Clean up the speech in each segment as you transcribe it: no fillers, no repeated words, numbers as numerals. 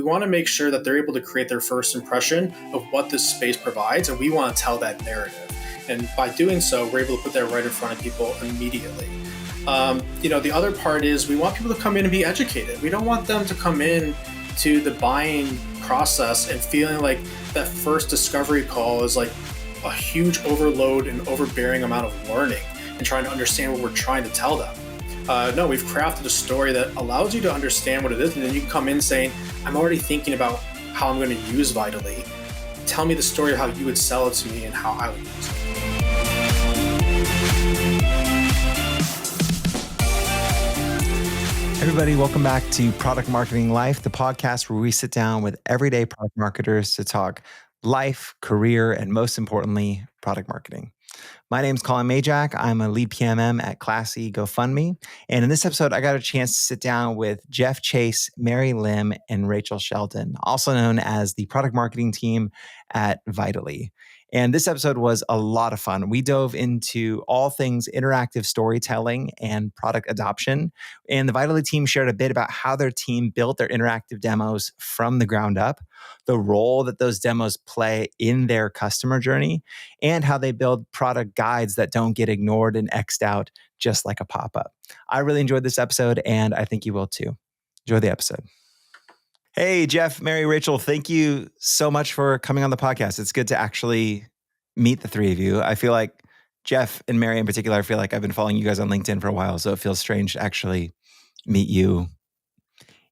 we want to make sure that they're able to create their first impression of what this space provides, and we want to tell that narrative. And by doing so, we're able to put that right in front of people immediately. The other part is we want people to come in and be educated. We don't want them to come in to the buying process and feeling like that first discovery call is like a huge overload and overbearing amount of learning and trying to understand what we're trying to tell them. No, we've crafted a story that allows you to understand what it is, and then you can come in saying, I'm already thinking about how I'm going to use Vitally. Tell me the story of how you would sell it to me and how I would use it. Everybody, welcome back to Product Marketing Life, the podcast where we sit down with everyday product marketers to talk life, career, and most importantly, product marketing. My name is Collin Mayjack. I'm a lead PMM at Classy GoFundMe. And in this episode, I got a chance to sit down with Jeff Chase, Mary Lim, and Rachel Sheldon, also known as the product marketing team at Vitally. And this episode was a lot of fun. We dove into all things interactive storytelling and product adoption. And the Vitally team shared a bit about how their team built their interactive demos from the ground up, the role that those demos play in their customer journey, and how they build product guides that don't get ignored and X'd out just like a pop-up. I really enjoyed this episode, and I think you will too. Enjoy the episode. Hey, Jeff, Mary, Rachel, thank you so much for coming on the podcast. It's good to actually meet the three of you. I feel like Jeff and Mary in particular, I feel like I've been following you guys on LinkedIn for a while, so it feels strange to actually meet you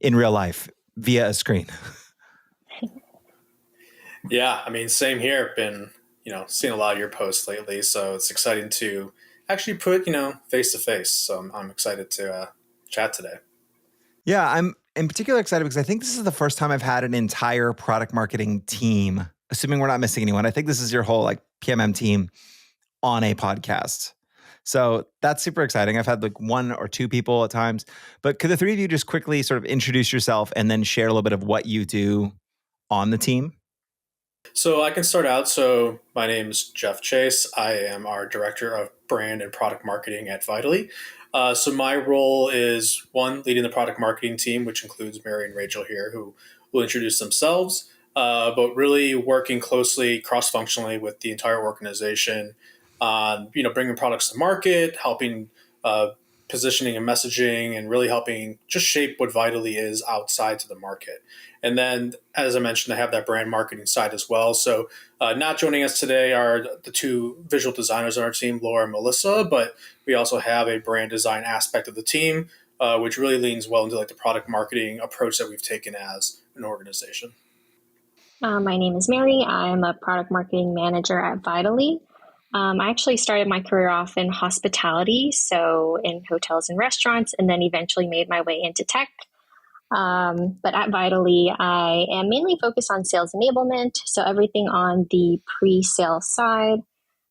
in real life via a screen. Yeah, same here. Been, seeing a lot of your posts lately, so it's exciting to actually put, face to face. So I'm excited to chat today. Yeah, I'm in particular excited because I think this is the first time I've had an entire product marketing team, assuming we're not missing anyone. I think this is your whole PMM team on a podcast. So that's super exciting. I've had one or two people at times, but could the three of you just quickly sort of introduce yourself and then share a little bit of what you do on the team? So I can start out. So my name is Jeff Chase. I am our Director of Brand and Product Marketing at Vitally. So my role is one, leading the product marketing team, which includes Mary and Rachel here, who will introduce themselves, but really working closely cross-functionally with the entire organization on, bringing products to market, helping positioning and messaging, and really helping just shape what Vitally is outside to the market. And then, as I mentioned, I have that brand marketing side as well. So not joining us today are the two visual designers on our team, Laura and Melissa, but we also have a brand design aspect of the team, which really leans well into the product marketing approach that we've taken as an organization. My name is Mary. I'm a product marketing manager at Vitally. I actually started my career off in hospitality, so in hotels and restaurants, and then eventually made my way into tech. But at Vitally, I am mainly focused on sales enablement, so everything on the pre-sale side,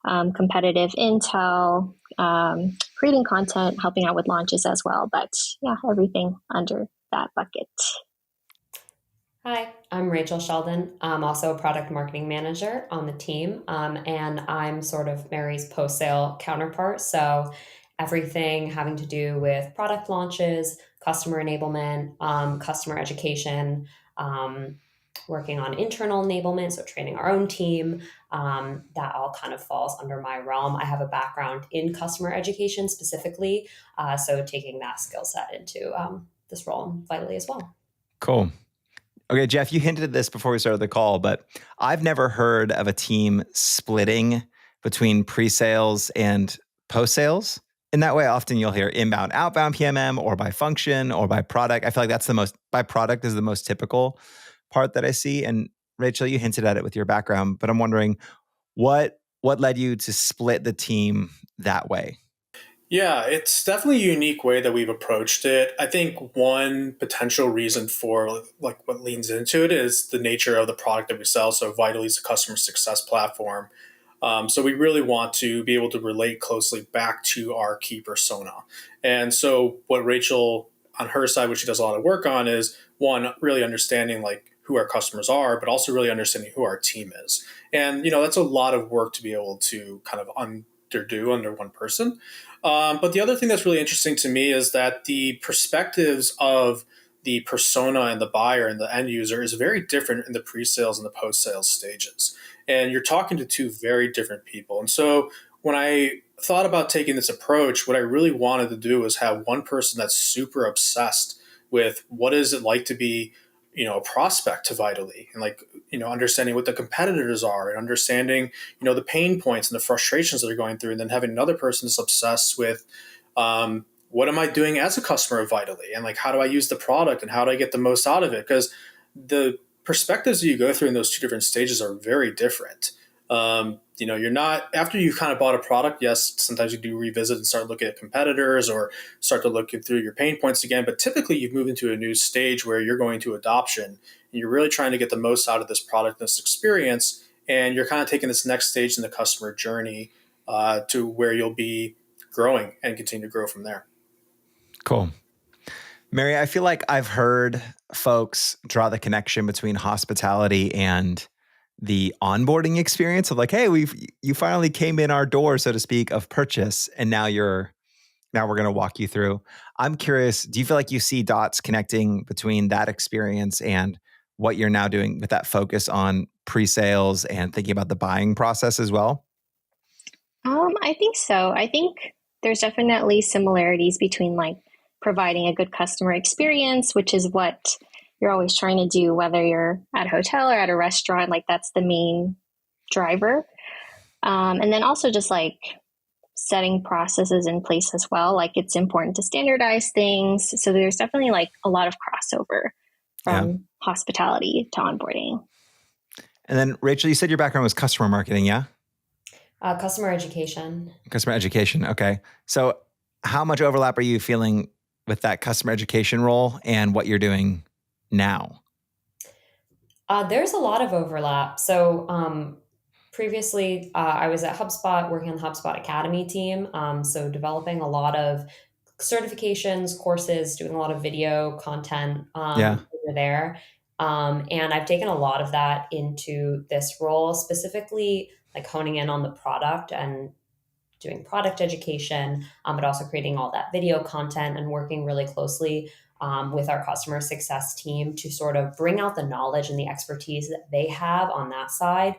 competitive intel, creating content, helping out with launches as well. But yeah, everything under that bucket. Hi, I'm Rachel Sheldon. I'm also a product marketing manager on the team, and I'm sort of Mary's post-sale counterpart. So everything having to do with product launches, customer enablement, customer education, working on internal enablement, so training our own team, that all kind of falls under my realm. I have a background in customer education specifically, so taking that skill set into this role in Vitally as well. Cool. Okay, Jeff, you hinted at this before we started the call, but I've never heard of a team splitting between pre-sales and post-sales. In that way, often you'll hear inbound, outbound PMM, or by function, or by product. I feel like that's by product is the most typical part that I see. And Rachel, you hinted at it with your background, but I'm wondering what led you to split the team that way? Yeah, it's definitely a unique way that we've approached it. I think one potential reason for what leans into it is the nature of the product that we sell. So Vitally is a customer success platform. So we really want to be able to relate closely back to our key persona. And so what Rachel on her side, which she does a lot of work on, is one, really understanding who our customers are, but also really understanding who our team is. And, that's a lot of work to be able to kind of underdo under one person. But the other thing that's really interesting to me is that the perspectives of the persona and the buyer and the end user is very different in the pre-sales and the post-sales stages. And you're talking to two very different people. And so when I thought about taking this approach, what I really wanted to do was have one person that's super obsessed with what is it like to be, a prospect to Vitally, and like, understanding what the competitors are and understanding, the pain points and the frustrations that they're going through. And then having another person that's obsessed with, what am I doing as a customer of Vitally, and like, how do I use the product and how do I get the most out of it? Because the perspectives that you go through in those two different stages are very different. You're not, after you've kind of bought a product, yes, sometimes you do revisit and start looking at competitors or start to look through your pain points again. But typically you've moved into a new stage where you're going to adoption and you're really trying to get the most out of this product, this experience. And you're kind of taking this next stage in the customer journey to where you'll be growing and continue to grow from there. Cool. Mary, I feel like I've heard folks draw the connection between hospitality and the onboarding experience of like, hey, you finally came in our door, so to speak, of purchase, and now we're going to walk you through. I'm curious, do you feel like you see dots connecting between that experience and what you're now doing with that focus on pre-sales and thinking about the buying process as well? I think so. I think there's definitely similarities between like providing a good customer experience, which is what you're always trying to do, whether you're at a hotel or at a restaurant, like that's the main driver. And then also just like setting processes in place as well. Like it's important to standardize things. So there's definitely like a lot of crossover from hospitality to onboarding. And then Rachel, you said your background was customer marketing, yeah? Customer education. Customer education. Okay. So how much overlap are you feeling with that customer education role and what you're doing now? There's a lot of overlap. So previously, I was at HubSpot working on the HubSpot Academy team. So developing a lot of certifications, courses, doing a lot of video content over there. And I've taken a lot of that into this role, specifically like honing in on the product and doing product education, but also creating all that video content and working really closely with our customer success team to sort of bring out the knowledge and the expertise that they have on that side.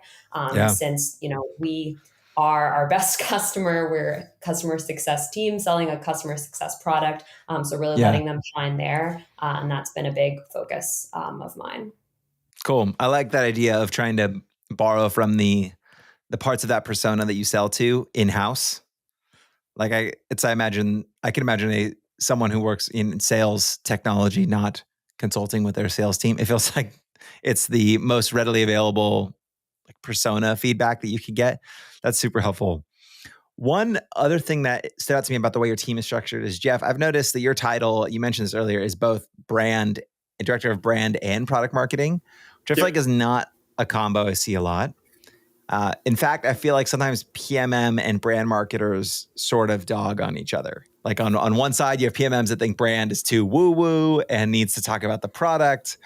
Since, we are our best customer, we're a customer success team selling a customer success product. So really letting them shine there. And that's been a big focus of mine. Cool. I like that idea of trying to borrow from the parts of that persona that you sell to in-house. Like I can imagine someone who works in sales technology, not consulting with their sales team. It feels like it's the most readily available like persona feedback that you can get. That's super helpful. One other thing that stood out to me about the way your team is structured is, Jeff, I've noticed that your title, you mentioned this earlier, is both director of brand and product marketing, which I feel like is not a combo I see a lot. In fact, I feel like sometimes PMM and brand marketers sort of dog on each other. Like on one side, you have PMMs that think brand is too woo-woo and needs to talk about the product.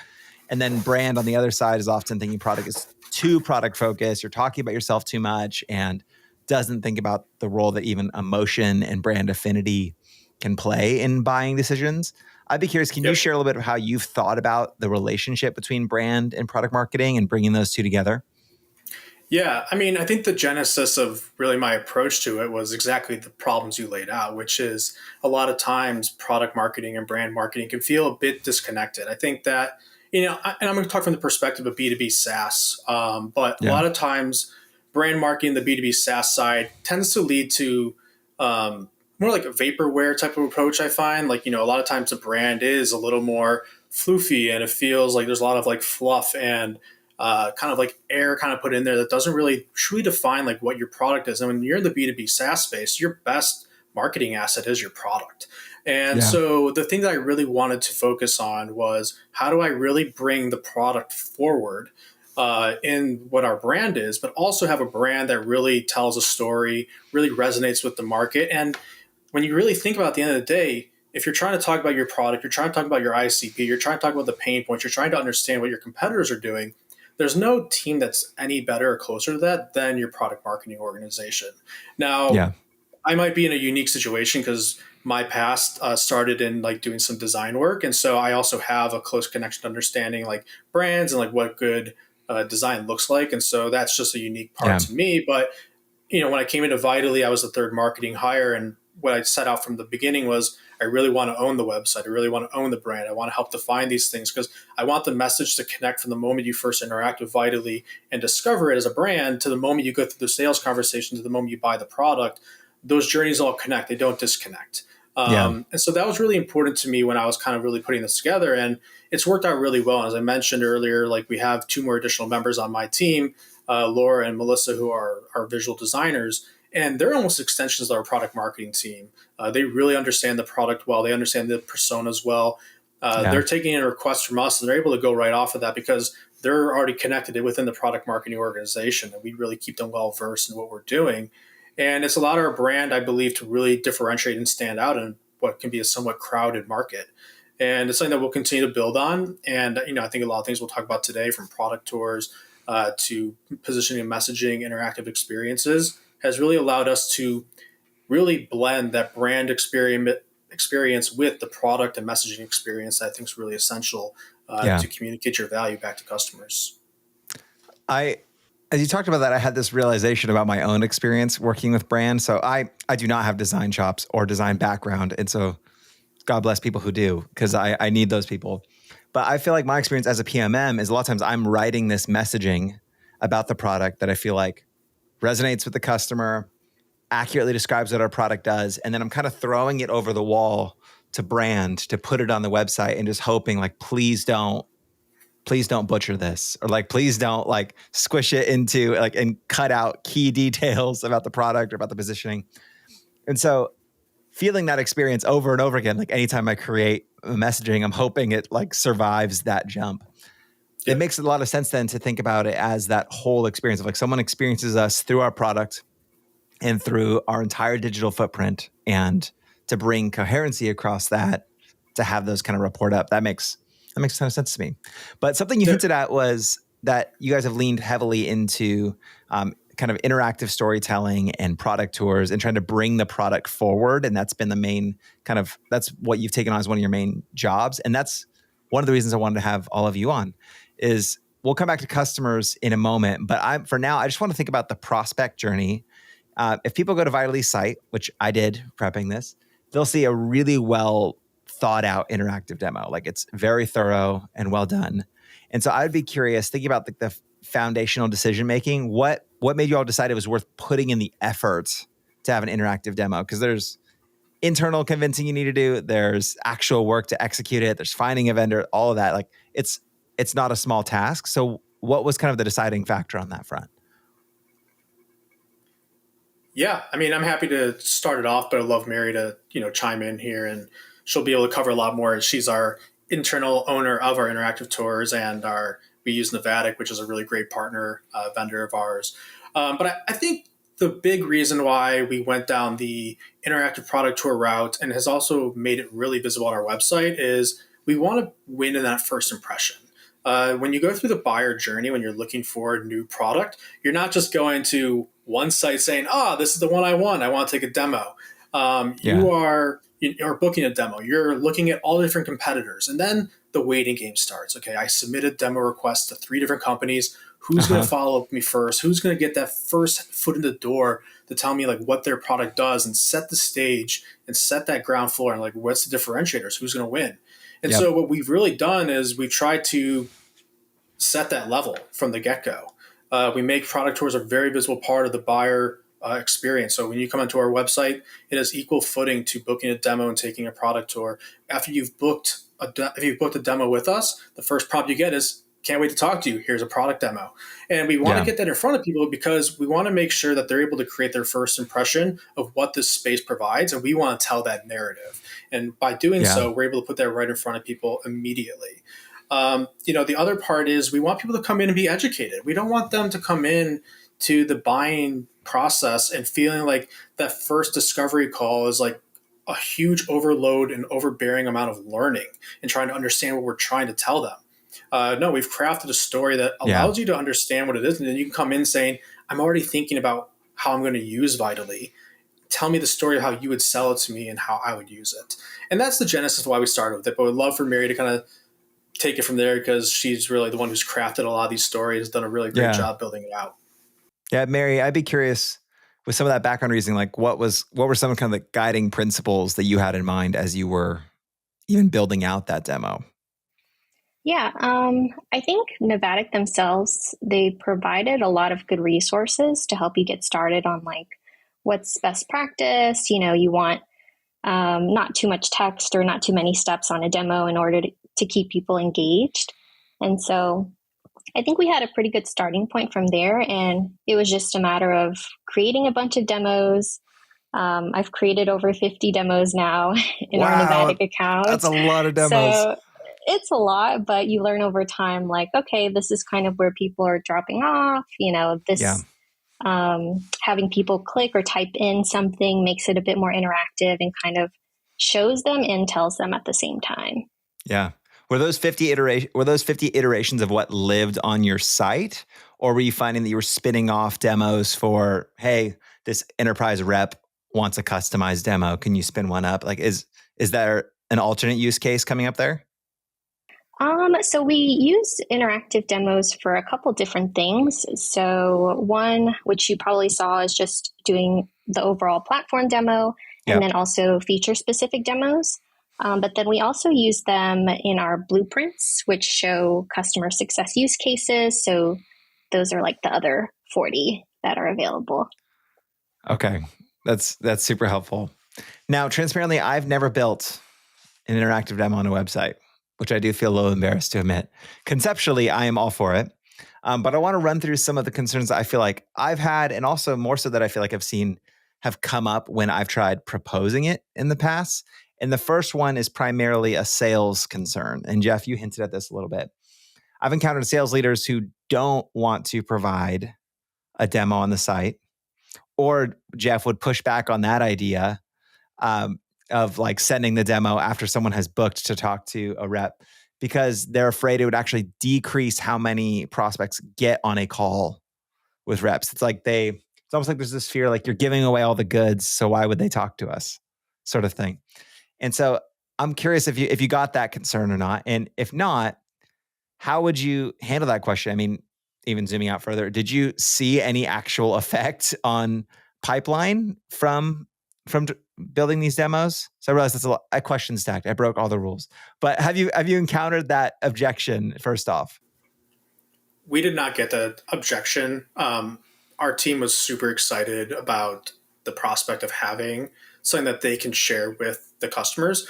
And then brand on the other side is often thinking product is too product focused. You're talking about yourself too much and doesn't think about the role that even emotion and brand affinity can play in buying decisions. I'd be curious, can you share a little bit of how you've thought about the relationship between brand and product marketing and bringing those two together? Yeah, I mean, I think the genesis of really my approach to it was exactly the problems you laid out, which is a lot of times product marketing and brand marketing can feel a bit disconnected. I think that, and I'm going to talk from the perspective of B2B SaaS, but a lot of times brand marketing, the B2B SaaS side tends to lead to more like a vaporware type of approach, I find. Like, a lot of times the brand is a little more floofy and it feels like there's a lot of like fluff and kind of like air kind of put in there that doesn't really truly define like what your product is. And when you're in the B2B SaaS space, your best marketing asset is your product. And so the thing that I really wanted to focus on was how do I really bring the product forward in what our brand is, but also have a brand that really tells a story, really resonates with the market. And when you really think about it, at the end of the day, if you're trying to talk about your product, you're trying to talk about your ICP, you're trying to talk about the pain points, you're trying to understand what your competitors are doing, there's no team that's any better or closer to that than your product marketing organization. Now, I might be in a unique situation because my past started in like doing some design work, and so I also have a close connection to understanding like brands and like what good design looks like, and so that's just a unique part Yeah. to me. But when I came into Vitally, I was the third marketing hire. And what I set out from the beginning was I really want to own the website. I really want to own the brand. I want to help define these things because I want the message to connect from the moment you first interact with Vitally and discover it as a brand to the moment you go through the sales conversation to the moment you buy the product. Those journeys all connect. They don't disconnect. Yeah. And so that was really important to me when I was kind of really putting this together. And it's worked out really well. And as I mentioned earlier, like we have two more additional members on my team, Laura and Melissa, who are our visual designers, and they're almost extensions of our product marketing team. They really understand the product well. They understand the personas well. Yeah. They're taking in requests from us, and they're able to go right off of that because they're already connected within the product marketing organization, and we really keep them well versed in what we're doing. And it's allowed our brand, I believe, to really differentiate and stand out in what can be a somewhat crowded market. And it's something that we'll continue to build on. And I think a lot of things we'll talk about today, from product tours to positioning and messaging, interactive experiences, has really allowed us to really blend that brand experience with the product and messaging experience that I think is really essential Yeah. to communicate your value back to customers. As you talked about that, I had this realization about my own experience working with brands. So I do not have design chops or design background. And so God bless people who do, because I need those people. But I feel like my experience as a PMM is a lot of times I'm writing this messaging about the product that I feel like resonates with the customer, accurately describes what our product does. And then I'm kind of throwing it over the wall to brand to put it on the website and just hoping like, please don't butcher this, or like, please don't like squish it into like and cut out key details about the product or about the positioning. And so feeling that experience over and over again, like anytime I create messaging, I'm hoping it like survives that jump. It Yep. makes a lot of sense then to think about it as that whole experience of like someone experiences us through our product and through our entire digital footprint, and to bring coherency across that, to have those kind of report up. That makes a ton of sense to me. But something you hinted at was that you guys have leaned heavily into kind of interactive storytelling and product tours and trying to bring the product forward. And that's been the main that's what you've taken on as one of your main jobs. And that's one of the reasons I wanted to have all of you on. Is we'll come back to customers in a moment, but for now, I just want to think about the prospect journey. If people go to Vitaly's site, which I did prepping this, they'll see a really well thought out interactive demo. Like it's very thorough and well done. And so I'd be curious, thinking about the foundational decision making, what made you all decide it was worth putting in the effort to have an interactive demo? Because there's internal convincing you need to do, there's actual work to execute it, there's finding a vendor, all of that. Like it's not a small task. So what was kind of the deciding factor on that front? Yeah, I mean, I'm happy to start it off, but I'd love Mary to, chime in here, and she'll be able to cover a lot more. She's our internal owner of our interactive tours, and we use Nevadic, which is a really great partner vendor of ours. But I think the big reason why we went down the interactive product tour route, and has also made it really visible on our website, is we want to win in that first impression. When you go through the buyer journey, when you're looking for a new product, you're not just going to one site saying, this is the one I want. I want to take a demo. You're booking a demo. You're looking at all the different competitors. And then the waiting game starts. Okay, I submitted demo requests to 3 different companies. Who's going to follow up me first? Who's going to get that first foot in the door to tell me like what their product does and set the stage and set that ground floor, and like what's the differentiators? Who's going to win? And so what we've really done is we tried to set that level from the get-go. We make product tours a very visible part of the buyer experience. So when you come onto our website, it has equal footing to booking a demo and taking a product tour. After you've booked a demo with us, the first prompt you get is, "Can't wait to talk to you. Here's a product demo." And we want to get that in front of people because we want to make sure that they're able to create their first impression of what this space provides, and we want to tell that narrative. And by doing so, we're able to put that right in front of people immediately. The other part is we want people to come in and be educated. We don't want them to come in to the buying process and feeling like that first discovery call is like a huge overload and overbearing amount of learning and trying to understand what we're trying to tell them. No, we've crafted a story that allows you to understand what it is. And then you can come in saying, I'm already thinking about how I'm going to use Vitally. tell me the story of how you would sell it to me and how I would use it. And that's the genesis of why we started with it. But we'd love for Mary to kind of take it from there, because she's really the one who's crafted a lot of these stories, done a really great job building it out. Yeah, Mary, I'd be curious with some of that background reasoning, like what were some of kind of the guiding principles that you had in mind as you were even building out that demo? Yeah, I think Novatic themselves, they provided a lot of good resources to help you get started on like what's best practice. You want not too much text or not too many steps on a demo in order to keep people engaged. And so I think we had a pretty good starting point from there. And it was just a matter of creating a bunch of demos. I've created over 50 demos now in our Novatic account. That's a lot of demos. So it's a lot, but you learn over time, like, okay, this is kind of where people are dropping off, having people click or type in something makes it a bit more interactive and kind of shows them and tells them at the same time. Yeah. Were those 50 iterations of what lived on your site? Or were you finding that you were spinning off demos for, hey, this enterprise rep wants a customized demo. Can you spin one up? Like, is there an alternate use case coming up there? So we use interactive demos for a couple different things. So one, which you probably saw, is just doing the overall platform demo, and then also feature specific demos. But then we also use them in our blueprints, which show customer success use cases. So those are like the other 40 that are available. Okay. That's super helpful. Now, transparently, I've never built an interactive demo on a website, which I do feel a little embarrassed to admit. Conceptually, I am all for it. But I want to run through some of the concerns that I feel like I've had, and also more so that I feel like I've seen have come up when I've tried proposing it in the past. And the first one is primarily a sales concern. And Jeff, you hinted at this a little bit. I've encountered sales leaders who don't want to provide a demo on the site, or Jeff would push back on that idea of like sending the demo after someone has booked to talk to a rep, because they're afraid it would actually decrease how many prospects get on a call with reps. It's almost like there's this fear, like you're giving away all the goods, so why would they talk to us, sort of thing. And so I'm curious if you got that concern or not. And if not, how would you handle that question? I mean, even zooming out further, did you see any actual effect on pipeline from building these demos? So I realize that's a question stacked. I broke all the rules. But have you encountered that objection first off? We did not get the objection. Our team was super excited about the prospect of having something that they can share with the customers.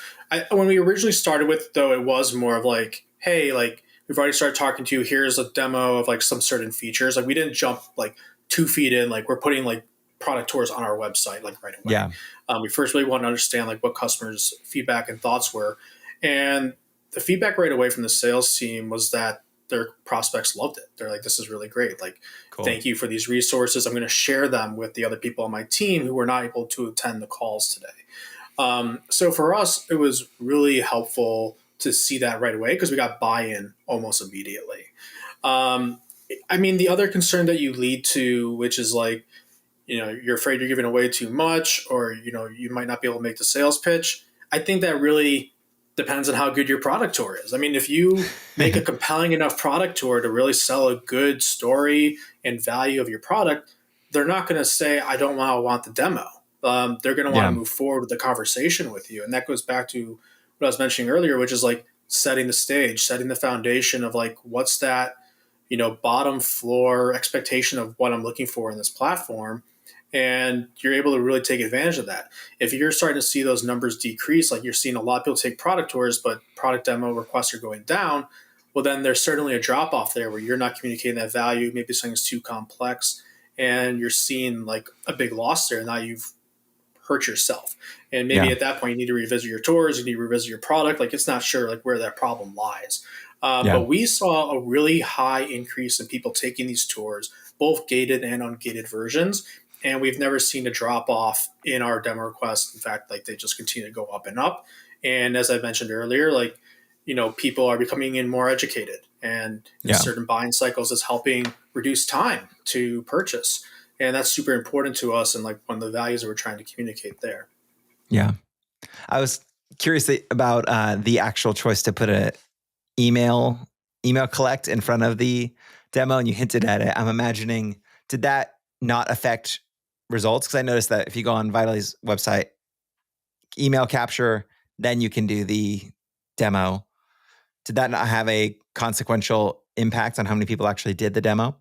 When we originally started with, though, it was more of like, hey, like, we've already started talking to you. Here's a demo of like some certain features. Like, we didn't jump like 2 feet in, like we're putting like product tours on our website like right away. Yeah. We first really wanted to understand like what customers' feedback and thoughts were. And the feedback right away from the sales team was that their prospects loved it. They're like, this is really great. Like, cool. Thank you for these resources. I'm going to share them with the other people on my team who were not able to attend the calls today. So for us, it was really helpful to see that right away, because we got buy-in almost immediately. I mean, the other concern that you lead to, which is like, you're afraid you're giving away too much, or, you might not be able to make the sales pitch. I think that really depends on how good your product tour is. I mean, if you make a compelling enough product tour to really sell a good story and value of your product, they're not going to say, I don't want the demo. They're going to want to move forward with the conversation with you. And that goes back to what I was mentioning earlier, which is like setting the stage, setting the foundation of like, what's that, bottom floor expectation of what I'm looking for in this platform. And you're able to really take advantage of that. If you're starting to see those numbers decrease, like you're seeing a lot of people take product tours, but product demo requests are going down, well, then there's certainly a drop off there where you're not communicating that value. Maybe something's too complex, and you're seeing like a big loss there. Now you've hurt yourself. And maybe at that point you need to revisit your tours, you need to revisit your product. Like, it's not sure like where that problem lies. But we saw a really high increase in people taking these tours, both gated and ungated versions. And we've never seen a drop off in our demo requests. In fact, like they just continue to go up and up. And as I mentioned earlier, like, people are becoming more educated, and in certain buying cycles is helping reduce time to purchase. And that's super important to us and like one of the values that we're trying to communicate there. Yeah. I was curious about the actual choice to put a email collect in front of the demo, and you hinted at it. I'm imagining, did that not affect results? Because I noticed that if you go on Vitali's website, email capture, then you can do the demo. Did that not have a consequential impact on how many people actually did the demo?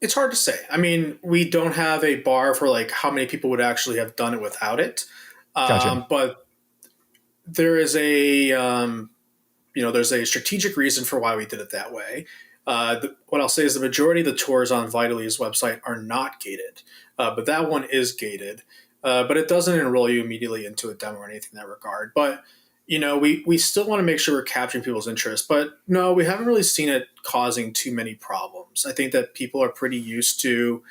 It's hard to say. I mean, we don't have a bar for like how many people would actually have done it without it. Gotcha. But there is a there's a strategic reason for why we did it that way. What I'll say is the majority of the tours on Vitaly's website are not gated, but that one is gated. But it doesn't enroll you immediately into a demo or anything in that regard. But we still want to make sure we're capturing people's interest. But no, we haven't really seen it causing too many problems. I think that people are pretty used to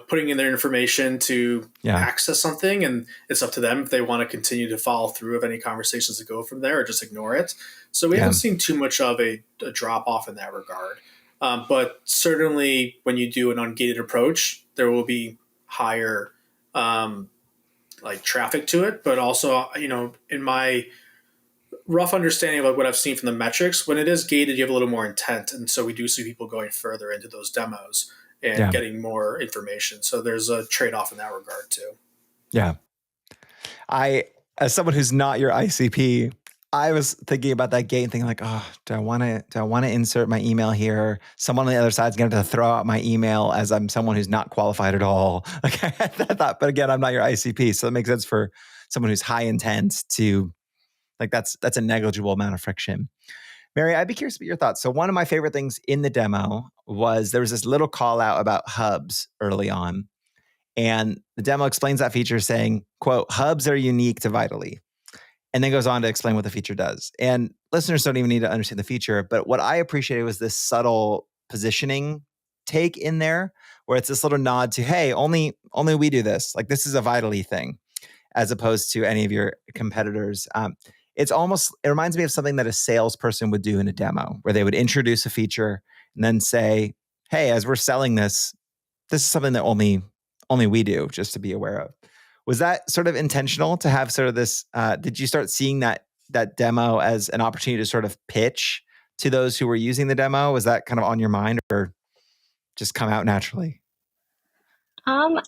putting in their information to access something, and it's up to them if they want to continue to follow through of any conversations that go from there or just ignore it. So we haven't seen too much of a drop off in that regard. But certainly when you do an ungated approach, there will be higher like traffic to it. But also, in my rough understanding of like what I've seen from the metrics, when it is gated, you have a little more intent. And so we do see people going further into those demos and getting more information. So there's a trade-off in that regard too. Yeah. As someone who's not your ICP, I was thinking about that gate and thinking like, oh, do I want to insert my email here? Someone on the other side's going to throw out my email as I'm someone who's not qualified at all. Like I thought, but again, I'm not your ICP. So that makes sense for someone who's high intent to like, that's a negligible amount of friction. Mary, I'd be curious about your thoughts. So one of my favorite things in the demo was there was this little call out about hubs early on. And the demo explains that feature saying, quote, hubs are unique to Vitally. And then goes on to explain what the feature does. And listeners don't even need to understand the feature. But what I appreciated was this subtle positioning take in there, where it's this little nod to, hey, only we do this. Like this is a Vitally thing, as opposed to any of your competitors. It reminds me of something that a salesperson would do in a demo, where they would introduce a feature and then say, hey, as we're selling this is something that only we do, just to be aware of. Was that sort of intentional to have sort of this? Did you start seeing that demo as an opportunity to sort of pitch to those who were using the demo? Was that kind of on your mind, or just come out naturally?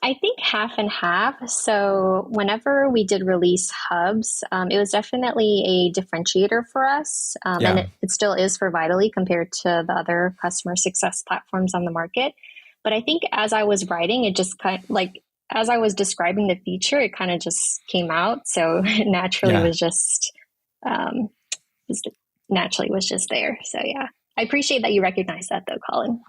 I think half and half. So whenever we did release hubs, it was definitely a differentiator for us. And it still is for Vitally compared to the other customer success platforms on the market. But I think as I was writing, it just kind of like, as I was describing the feature, it kind of just came out. So naturally was just, naturally was just there. So yeah, I appreciate that you recognize that though, Collin.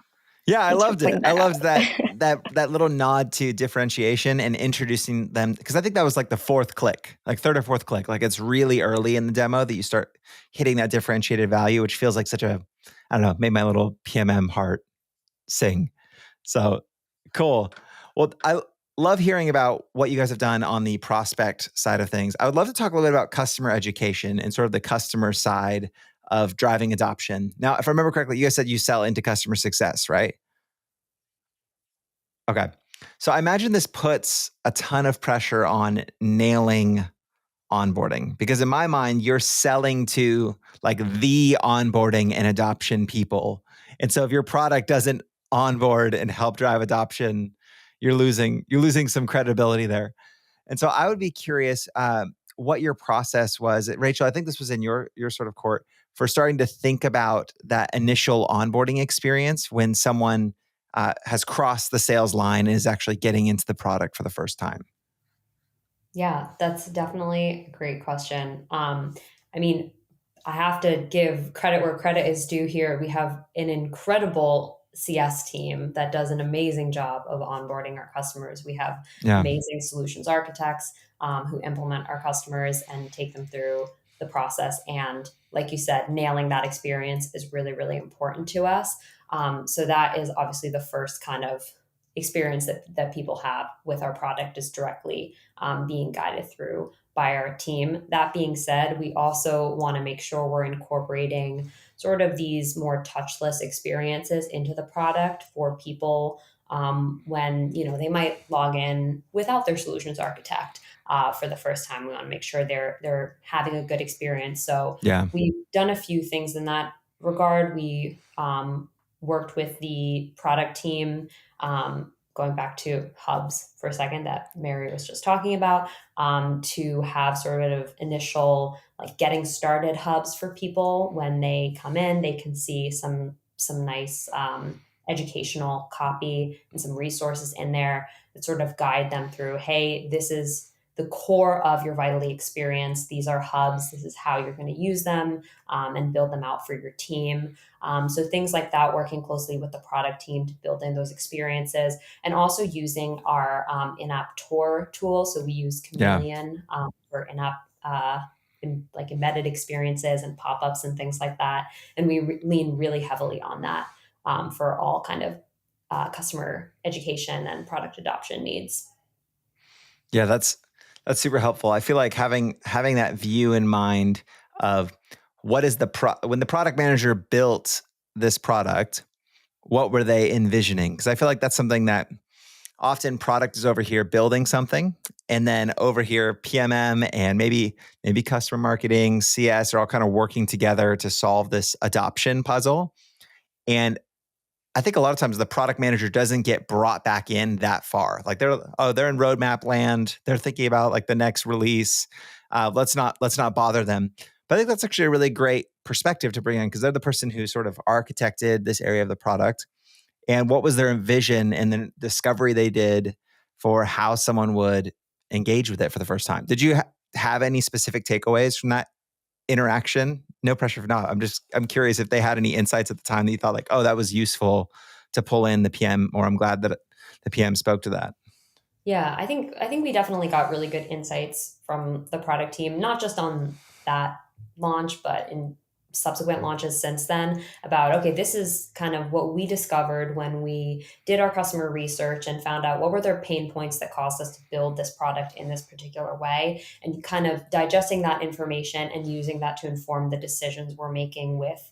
Yeah, I loved it. I loved that little nod to differentiation and introducing them, because I think that was like the fourth click, like third or fourth click. Like it's really early in the demo that you start hitting that differentiated value, which feels like such a, I don't know, made my little PMM heart sing. So cool. Well, I love hearing about what you guys have done on the prospect side of things. I would love to talk a little bit about customer education and sort of the customer side of driving adoption. Now, if I remember correctly, you guys said you sell into customer success, right? Okay. So I imagine this puts a ton of pressure on nailing onboarding, because in my mind, you're selling to like the onboarding and adoption people. And so if your product doesn't onboard and help drive adoption, you're losing some credibility there. And so I would be curious what your process was. Rachel, I think this was in your sort of court for starting to think about that initial onboarding experience when someone has crossed the sales line and is actually getting into the product for the first time. Yeah, that's definitely a great question. I mean, I have to give credit where credit is due here. We have an incredible CS team that does an amazing job of onboarding our customers. We have amazing solutions architects who implement our customers and take them through the process. And like you said, nailing that experience is really, really important to us. So that is obviously the first kind of experience that people have with our product is directly being guided through by our team. That being said, we also want to make sure we're incorporating sort of these more touchless experiences into the product for people when they might log in without their solutions architect for the first time. We want to make sure they're having a good experience. So Yeah. we've done a few things in that regard. We worked with the product team, going back to hubs for a second that Mary was just talking about, to have sort of initial like getting started hubs for people. When they come in, they can see some nice educational copy and some resources in there that sort of guide them through, hey, this is the core of your Vitally experience. These are hubs. This is how you're going to use them, and build them out for your team. So things like that, working closely with the product team to build in those experiences, and also using our in-app tour tool. So we use Yeah. Chameleon for in-app like embedded experiences and pop-ups and things like that. And we lean really heavily on that for all kind of customer education and product adoption needs. Yeah, that's super helpful. I feel like having that view in mind of what is when the product manager built this product, what were they envisioning? Because I feel like that's something that often product is over here building something, and then over here PMM and maybe customer marketing, CS are all kind of working together to solve this adoption puzzle. And I think a lot of times the product manager doesn't get brought back in that far. Like they're in roadmap land. They're thinking about like the next release. Let's not bother them. But I think that's actually a really great perspective to bring in, because they're the person who sort of architected this area of the product. And what was their vision and the discovery they did for how someone would engage with it for the first time? Did you have any specific takeaways from that interaction? No pressure if not. I'm curious if they had any insights at the time that you thought like, oh, that was useful to pull in the PM, or I'm glad that the PM spoke to that. Yeah, I think we definitely got really good insights from the product team, not just on that launch, but in subsequent launches since then, about, okay, this is kind of what we discovered when we did our customer research and found out what were their pain points that caused us to build this product in this particular way, and kind of digesting that information and using that to inform the decisions we're making with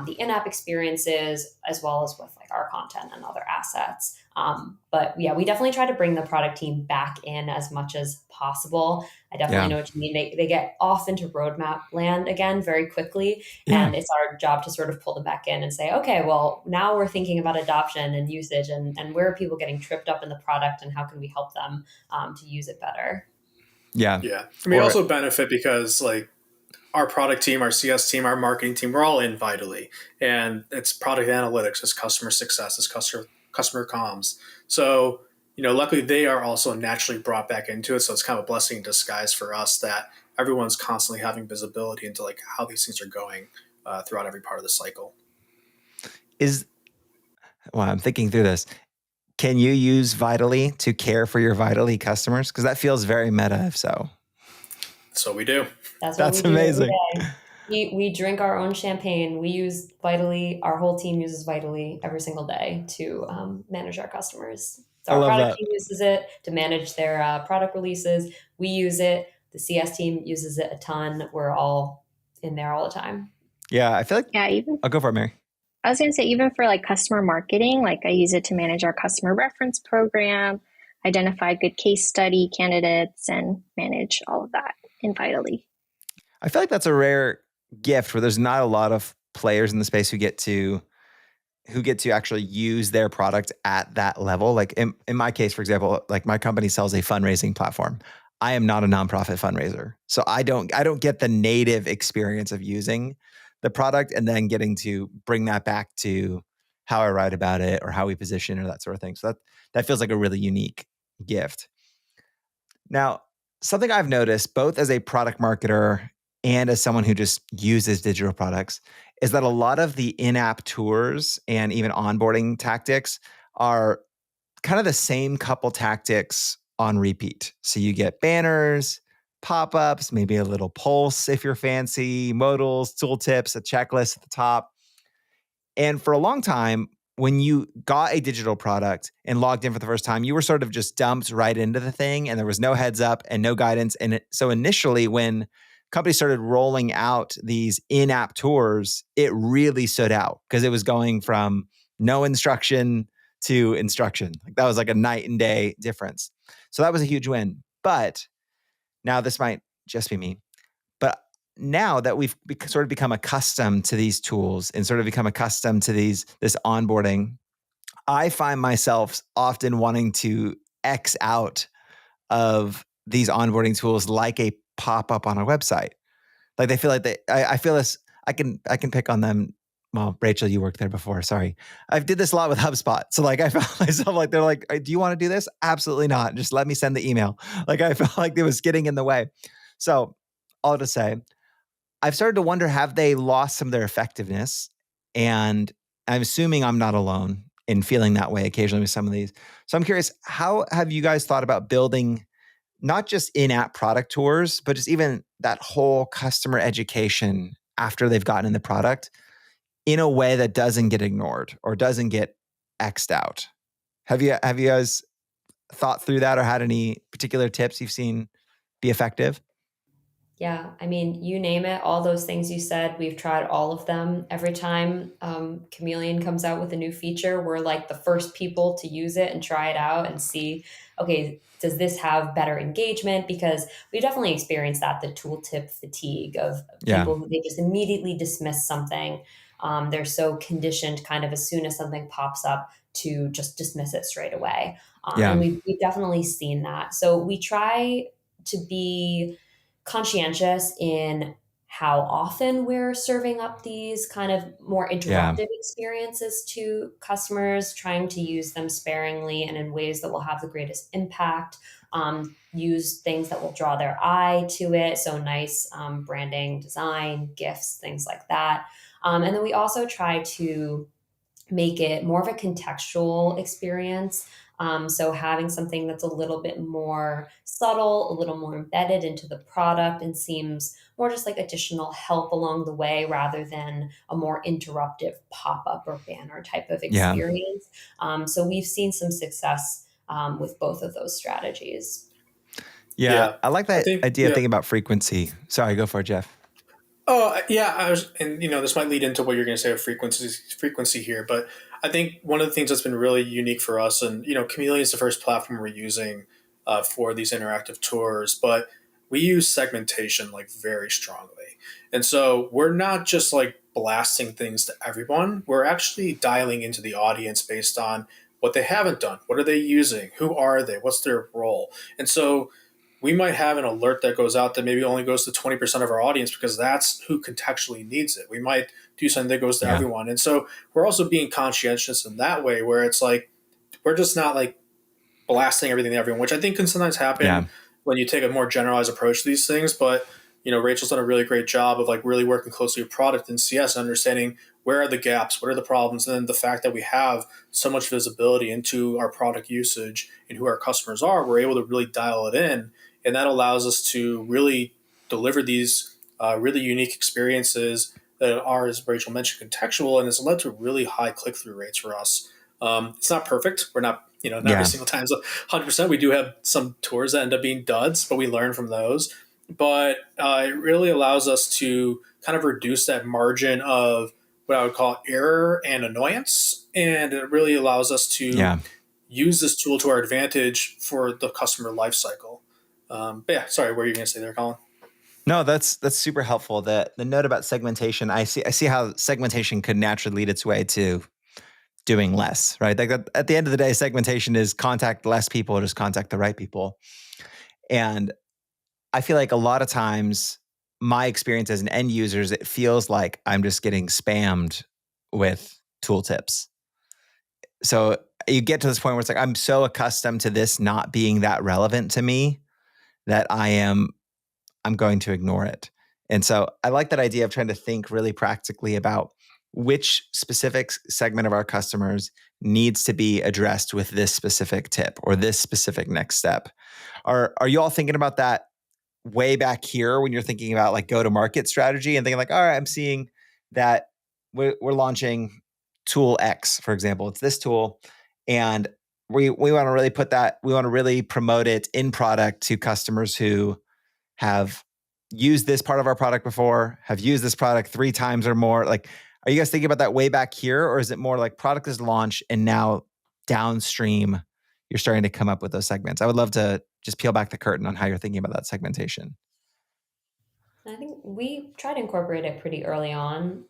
the in-app experiences, as well as with like our content and other assets. But yeah, we definitely try to bring the product team back in as much as possible. I definitely know what you mean. They get off into roadmap land again very quickly. Yeah. And it's our job to sort of pull them back in and say, okay, well, now we're thinking about adoption and usage, and where are people getting tripped up in the product, and how can we help them to use it better? Yeah. Yeah. And we also benefit because like our product team, our CS team, our marketing team, we're all in Vitally, and it's product analytics, it's customer success, it's customer comms. So, luckily they are also naturally brought back into it. So it's kind of a blessing in disguise for us that everyone's constantly having visibility into like how these things are going throughout every part of the cycle. I'm thinking through this. Can you use Vitally to care for your Vitally customers? Because that feels very meta, if so. So we do. That's amazing. We drink our own champagne. We use Vitally. Our whole team uses Vitally every single day to manage our customers. So our product team uses it to manage their product releases. We use it. The CS team uses it a ton. We're all in there all the time. Yeah, I feel like. Yeah, even. I'll go for it, Mary. I was going to say, even for like customer marketing, like I use it to manage our customer reference program, identify good case study candidates, and manage all of that in Vitally. I feel like that's a rare gift where there's not a lot of players in the space who get to actually use their product at that level. Like in my case, for example, like my company sells a fundraising platform. I am not a nonprofit fundraiser. So I don't get the native experience of using the product and then getting to bring that back to how I write about it or how we position or that sort of thing. So that feels like a really unique gift. Now, something I've noticed both as a product marketer and as someone who just uses digital products is that a lot of the in-app tours and even onboarding tactics are kind of the same couple tactics on repeat. So you get banners, pop-ups, maybe a little pulse if you're fancy, modals, tooltips, a checklist at the top. And for a long time, when you got a digital product and logged in for the first time, you were sort of just dumped right into the thing, and there was no heads up and no guidance. And so initially, when companies started rolling out these in-app tours, it really stood out because it was going from no instruction to instruction. Like that was like a night and day difference. So that was a huge win. But now this might just be me, but now that we've sort of become accustomed to these tools and sort of become accustomed to this onboarding, I find myself often wanting to X out of these onboarding tools like a pop-up on a website. Like they feel like I feel this, I can pick on them. Well, Rachel, you worked there before. Sorry. I did this a lot with HubSpot. So like I found myself like, they're like, do you want to do this? Absolutely not. Just let me send the email. Like I felt like it was getting in the way. So all to say, I've started to wonder, have they lost some of their effectiveness? And I'm assuming I'm not alone in feeling that way occasionally with some of these. So I'm curious, how have you guys thought about building not just in-app product tours, but just even that whole customer education after they've gotten in the product in a way that doesn't get ignored or doesn't get X'd out? Have you guys thought through that or had any particular tips you've seen be effective? Yeah, I mean, you name it, all those things you said, we've tried all of them. Every time Chameleon comes out with a new feature, we're like the first people to use it and try it out and see, okay, does this have better engagement? Because we definitely experienced that, the tooltip fatigue of Yeah. people who they just immediately dismiss something. They're so conditioned kind of as soon as something pops up to just dismiss it straight away. And Yeah. we've definitely seen that. So we try to be conscientious in how often we're serving up these kind of more Yeah. interruptive experiences to customers, trying to use them sparingly and in ways that will have the greatest impact. Use things that will draw their eye to it. So nice branding, design, gifts, things like that. And then we also try to make it more of a contextual experience. So having something that's a little bit more subtle, a little more embedded into the product and seems more just like additional help along the way rather than a more interruptive pop-up or banner type of Yeah. experience. So we've seen some success with both of those strategies. Yeah. Yeah, I like I that think idea of yeah. thinking about frequency. Sorry, go for it, Jeff. Oh yeah, I was, and this might lead into what you're going to say of frequency here, but I think one of the things that's been really unique for us, and Chameleon is the first platform we're using for these interactive tours, but we use segmentation like very strongly, and so we're not just like blasting things to everyone. We're actually dialing into the audience based on what they haven't done, what are they using, who are they, what's their role, and so we might have an alert that goes out that maybe only goes to 20% of our audience because that's who contextually needs it. We might do something that goes to Yeah. everyone. And so we're also being conscientious in that way where it's like, we're just not like blasting everything to everyone, which I think can sometimes Yeah. happen when you take a more generalized approach to these things. But Rachel's done a really great job of like really working closely with product and CS, understanding where are the gaps, what are the problems, and then the fact that we have so much visibility into our product usage and who our customers are, we're able to really dial it in, and that allows us to really deliver these really unique experiences that are, as Rachel mentioned, contextual, and has led to really high click through rates for us. It's not perfect. We're not, not every Yeah. single time is 100%. We do have some tours that end up being duds, but we learn from those. But it really allows us to kind of reduce that margin of what I would call error and annoyance. And it really allows us to Yeah. use this tool to our advantage for the customer lifecycle. But yeah, sorry, what were you going to say there, Colin? No, that's super helpful. The note about segmentation, I see how segmentation could naturally lead its way to doing less, right? Like at the end of the day, segmentation is contact less people or just contact the right people. And I feel like a lot of times my experience as an end user is it feels like I'm just getting spammed with tooltips. So you get to this point where it's like, I'm so accustomed to this not being that relevant to me that I'm going to ignore it. And so I like that idea of trying to think really practically about which specific segment of our customers needs to be addressed with this specific tip or this specific next step. Are you all thinking about that way back here when you're thinking about like go to market strategy and thinking like, all right, I'm seeing that we're launching tool X, for example. It's this tool. And we want to really we want to really promote it in product to customers who have used this part of our product before, have used this product 3 times or more. Like, are you guys thinking about that way back here? Or is it more like product is launched and now downstream, you're starting to come up with those segments? I would love to just peel back the curtain on how you're thinking about that segmentation. I think we try to incorporate it pretty early on,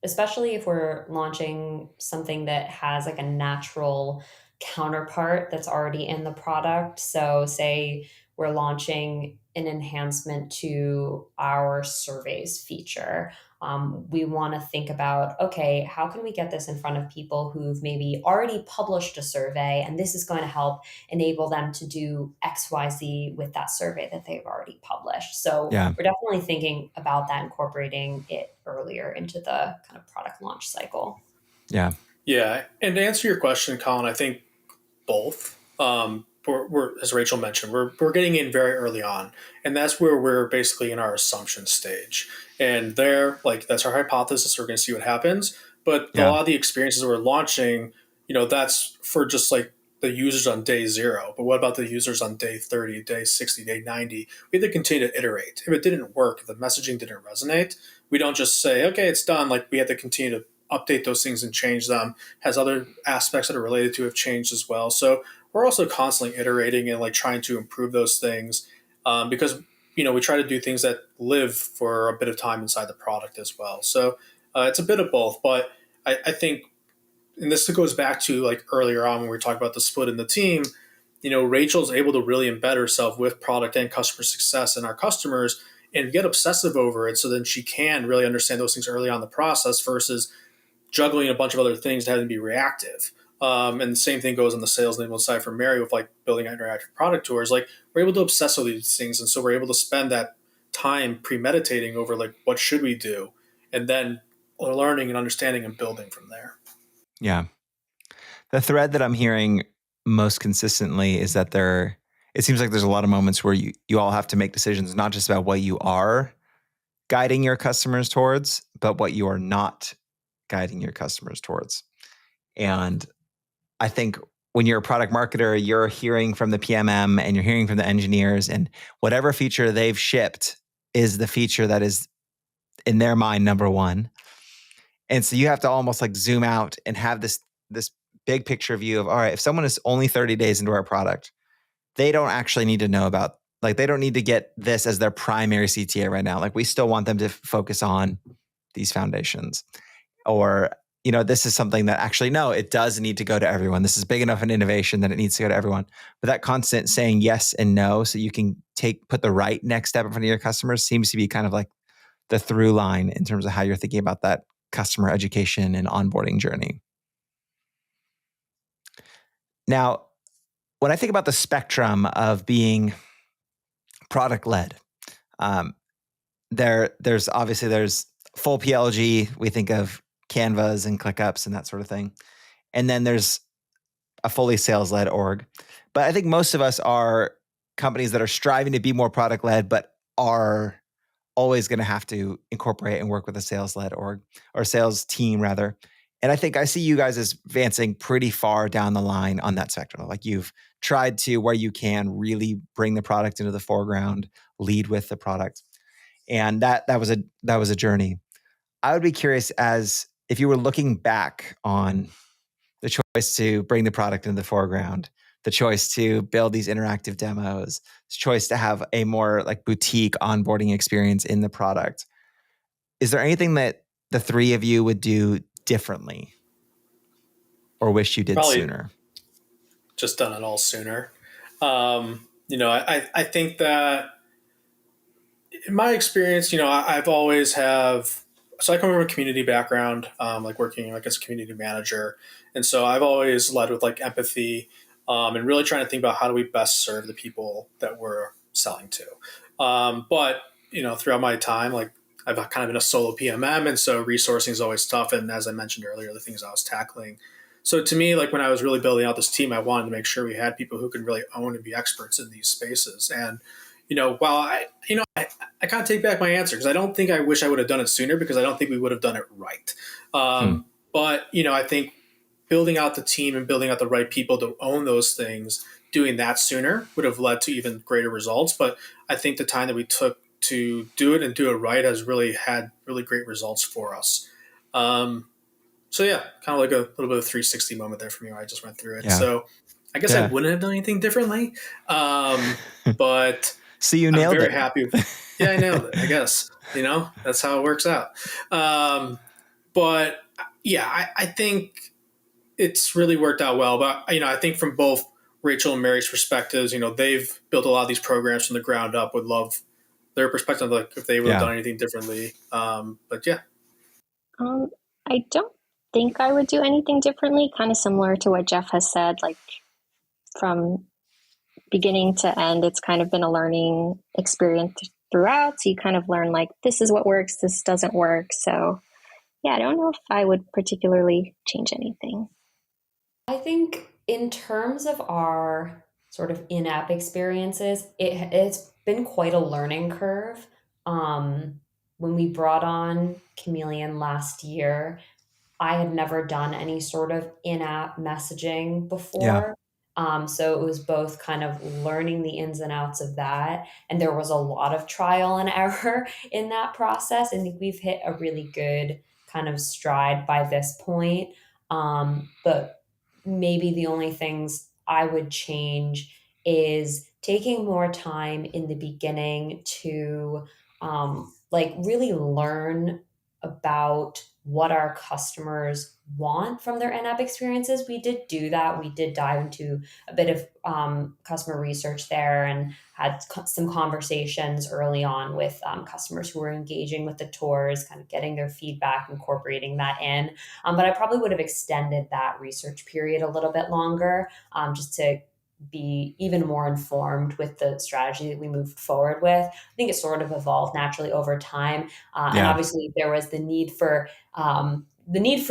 especially if we're launching something that has like a natural counterpart that's already in the product. So, say we're launching an enhancement to our surveys feature. We want to think about, okay, how can we get this in front of people who've maybe already published a survey, and this is going to help enable them to do XYZ with that survey that they've already published. So Yeah. we're definitely thinking about that, incorporating it earlier into the kind of product launch cycle. Yeah. Yeah. And to answer your question, Colin, I think both. We're as Rachel mentioned, we're getting in very early on, and that's where we're basically in our assumption stage. And there, like that's our hypothesis. We're going to see what happens. But a Yeah. lot of the experiences we're launching, that's for just like the users on day 0. But what about the users on day 30, day 60, day 90? We have to continue to iterate. If it didn't work, if the messaging didn't resonate, we don't just say, okay, it's done. Like we have to continue to update those things and change them. Has other aspects that are related to have changed as well. So we're also constantly iterating and like trying to improve those things, because we try to do things that live for a bit of time inside the product as well. So it's a bit of both. But I think, and this goes back to like earlier on when we were talking about the split in the team, Rachel's able to really embed herself with product and customer success and our customers and get obsessive over it, so then she can really understand those things early on in the process versus juggling a bunch of other things to having to be reactive. And the same thing goes on the sales enablement side for Mary with like building interactive product tours. Like we're able to obsess over these things, and so we're able to spend that time premeditating over like what should we do, and then learning and understanding and building from there. Yeah. The thread that I'm hearing most consistently is that it seems like there's a lot of moments where you all have to make decisions, not just about what you are guiding your customers towards, but what you are not guiding your customers towards. And I think when you're a product marketer, you're hearing from the PMM and you're hearing from the engineers, and whatever feature they've shipped is the feature that is in their mind number one. And so you have to almost like zoom out and have this big picture view of, all right, if someone is only 30 days into our product, they don't actually need to know about, like, they don't need to get this as their primary CTA right now. Like, we still want them to focus on these foundations. Or, this is something that actually, no, it does need to go to everyone. This is big enough an innovation that it needs to go to everyone. But that constant saying yes and no, so you can put the right next step in front of your customers, seems to be kind of like the through line in terms of how you're thinking about that customer education and onboarding journey. Now, when I think about the spectrum of being product led, there's full PLG. We think of Canvas and ClickUps and that sort of thing. And then there's a fully sales led org. But I think most of us are companies that are striving to be more product led, but are always going to have to incorporate and work with a sales led org, or sales team rather. And I think I see you guys as advancing pretty far down the line on that spectrum. Like, you've tried to, where you can, really bring the product into the foreground, lead with the product. And that was a journey. I would be curious, as if you were looking back on the choice to bring the product into the foreground, the choice to build these interactive demos, the choice to have a more like boutique onboarding experience in the product. Is there anything that the three of you would do differently or wish you did Probably sooner? just done it all sooner. I think that in my experience, I've always so I come from a community background, like working like as a community manager. And so I've always led with like empathy, and really trying to think about how do we best serve the people that we're selling to. But, throughout my time, like I've kind of been a solo PMM. And so resourcing is always tough. And as I mentioned earlier, the things I was tackling. So to me, like when I was really building out this team, I wanted to make sure we had people who could really own and be experts in these spaces. And while I kind of take back my answer, because I don't think I wish I would have done it sooner, because I don't think we would have done it right. But, I think building out the team and building out the right people to own those things, doing that sooner would have led to even greater results. But I think the time that we took to do it and do it right has really had really great results for us. Um, so yeah, kind of like a little bit of a 360 moment there for me where I just went through it. Yeah. So I guess I Yeah. wouldn't have done anything differently. But So you I'm nailed very it. happy. Yeah, I nailed it. I guess, that's how it works out. But yeah, I think it's really worked out well. But, I think from both Rachel and Mary's perspectives, they've built a lot of these programs from the ground up. Would love their perspective, like if they would have Yeah. done anything differently. But yeah. Um, I don't think I would do anything differently, kind of similar to what Jeff has said. Like from beginning to end, it's kind of been a learning experience throughout. So you kind of learn like, this is what works, this doesn't work. So yeah, I don't know if I would particularly change anything. I think in terms of our sort of in-app experiences, it's been quite a learning curve. Um, when we brought on Chameleon last year, I had never done any sort of in-app messaging Yeah. before. So it was both kind of learning the ins and outs of that. And there was a lot of trial and error in that process. I think we've hit a really good kind of stride by this point. But maybe the only things I would change is taking more time in the beginning to like really learn about what our customers want from their in-app experiences. We did do that. We did dive into a bit of customer research there and had some conversations early on with customers who were engaging with the tours, kind of getting their feedback, incorporating that in. But I probably would have extended that research period a little bit longer, just to be even more informed with the strategy that we moved forward with. I think it sort of evolved naturally over time, and Yeah. obviously there was the need for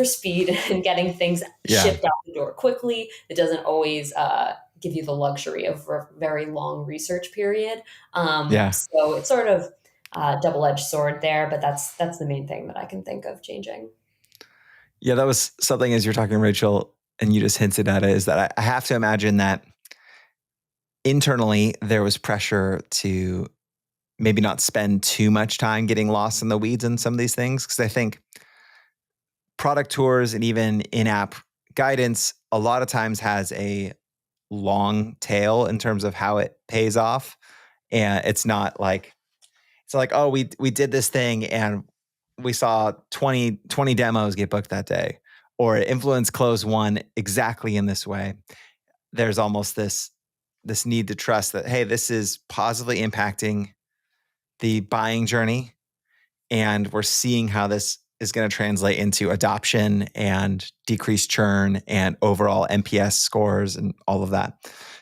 speed and getting things Yeah. shipped out the door quickly. It doesn't always give you the luxury of a very long research period. Yeah. So it's sort of double-edged sword there, but that's the main thing that I can think of changing. Yeah. That was something as you're talking, Rachel, and you just hinted at it, is that I have to imagine that internally there was pressure to maybe not spend too much time getting lost in the weeds in some of these things. Because I think product tours and even in-app guidance a lot of times has a long tail in terms of how it pays off. And it's like, oh, we did this thing and we saw 20 demos get booked that day, or influence close one exactly in this way. There's almost this need to trust that, hey, this is positively impacting the buying journey, and we're seeing how this is going to translate into adoption and decreased churn and overall NPS scores and all of that.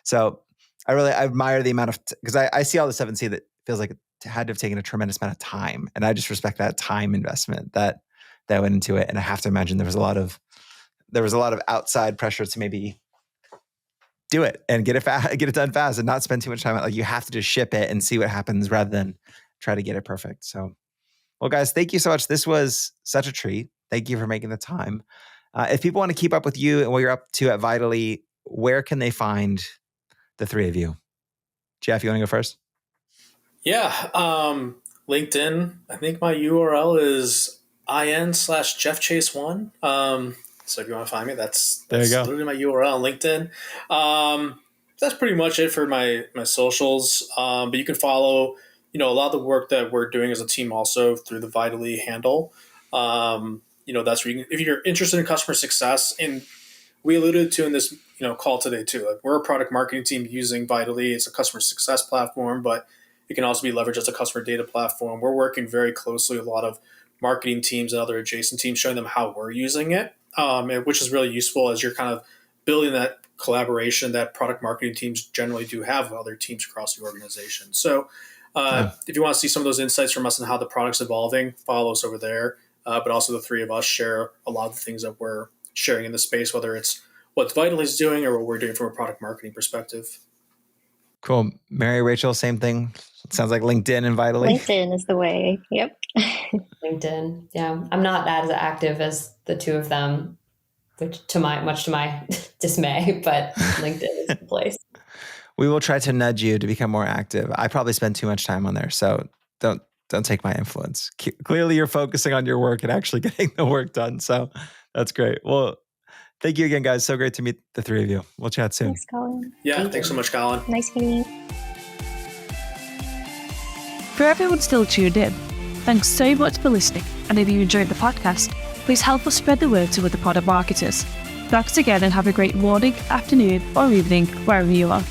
So I admire the amount of, because I see all the stuff and see that feels like it had to have taken a tremendous amount of time, and I just respect that time investment that went into it. And I have to imagine there was a lot of outside pressure to maybe do it and get it done fast and not spend too much time. Like, you have to just ship it and see what happens rather than try to get it perfect. So, well, guys, thank you so much. This was such a treat. Thank you for making the time. If people want to keep up with you and what you're up to at Vitally, where can they find the three of you? Jeff, you want to go first? Yeah. LinkedIn. I think my URL is in/JeffChase1. So if you want to find me, There you that's go. literally my URL on LinkedIn. That's pretty much it for my socials. But you can follow, a lot of the work that we're doing as a team also through the Vitally handle. That's where if you're interested in customer success, and we alluded to in this call today too. Like, we're a product marketing team using Vitally. It's a customer success platform, but it can also be leveraged as a customer data platform. We're working very closely with a lot of marketing teams and other adjacent teams, showing them how we're using it, which is really useful as you're kind of building that collaboration that product marketing teams generally do have with other teams across the organization. So Yeah. if you want to see some of those insights from us and how the product's evolving, follow us over there. But also the three of us share a lot of the things that we're sharing in the space, whether it's what Vital is doing or what we're doing from a product marketing perspective. Cool. Mary, Rachel, same thing. Sounds like LinkedIn and Vitally. LinkedIn is the way. Yep. LinkedIn. Yeah. I'm not as active as the two of them, which much to my dismay, but LinkedIn is the place. We will try to nudge you to become more active. I probably spend too much time on there, so don't take my influence. Clearly, you're focusing on your work and actually getting the work done. So that's great. Well, thank you again, guys. So great to meet the three of you. We'll chat soon. Thanks, Collin. Yeah, thanks so much, Collin. Nice meeting you. For everyone still tuned in, thanks so much for listening. And if you enjoyed the podcast, please help us spread the word to other product marketers. Thanks again and have a great morning, afternoon, or evening, wherever you are.